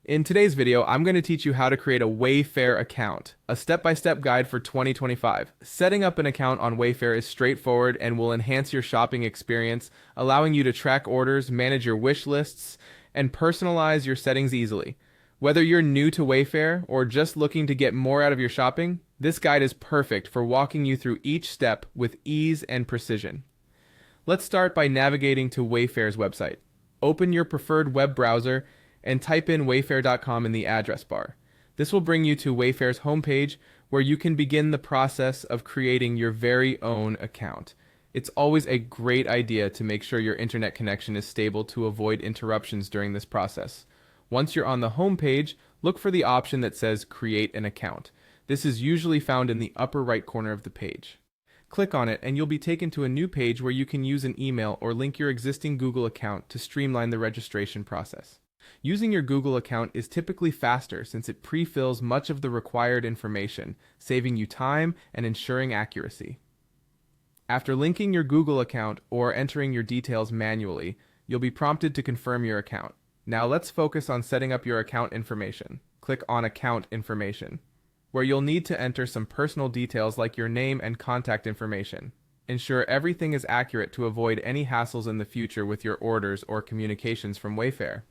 In today's video, I'm going to teach you how to create a Wayfair account, a step-by-step guide for 2025. Setting up an account on Wayfair is straightforward and will enhance your shopping experience, allowing you to track orders, manage your wish lists, and personalize your settings easily. Whether you're new to Wayfair or just looking to get more out of your shopping, this guide is perfect for walking you through each step with ease and precision. Let's start by navigating to Wayfair's website. Open your preferred web browser and type in wayfair.com in the address bar. This will bring you to Wayfair's homepage where you can begin the process of creating your very own account. It's always a great idea to make sure your internet connection is stable to avoid interruptions during this process. Once you're on the homepage, look for the option that says Create an Account. This is usually found in the upper right corner of the page. Click on it and you'll be taken to a new page where you can use an email or link your existing Google account to streamline the registration process. Using your Google account is typically faster since it pre-fills much of the required information, saving you time and ensuring accuracy. After linking your Google account or entering your details manually, you'll be prompted to confirm your account. Now let's focus on setting up your account information. Click on Account Information, where you'll need to enter some personal details like your name and contact information. Ensure everything is accurate to avoid any hassles in the future with your orders or communications from Wayfair.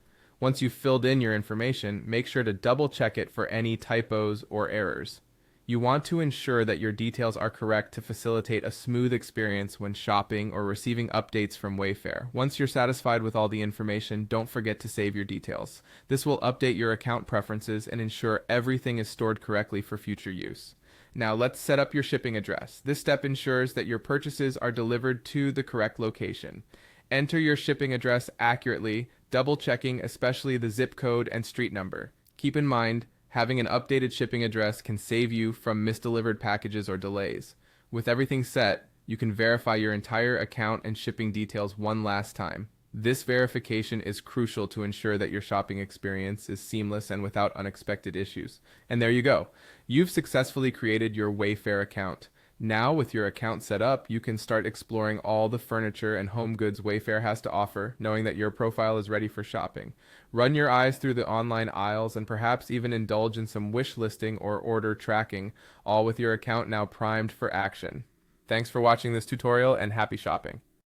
Once you've filled in your information, make sure to double-check it for any typos or errors. You want to ensure that your details are correct to facilitate a smooth experience when shopping or receiving updates from Wayfair. Once you're satisfied with all the information, don't forget to save your details. This will update your account preferences and ensure everything is stored correctly for future use. Now let's set up your shipping address. This step ensures that your purchases are delivered to the correct location. Enter your shipping address accurately, double-checking especially the zip code and street number. Keep in mind, having an updated shipping address can save you from misdelivered packages or delays. With everything set, you can verify your entire account and shipping details one last time. This verification is crucial to ensure that your shopping experience is seamless and without unexpected issues. And there you go. You've successfully created your Wayfair account. Now, with your account set up, you can start exploring all the furniture and home goods Wayfair has to offer, knowing that your profile is ready for shopping. Run your eyes through the online aisles and perhaps even indulge in some wish listing or order tracking, all with your account now primed for action. Thanks for watching this tutorial and happy shopping.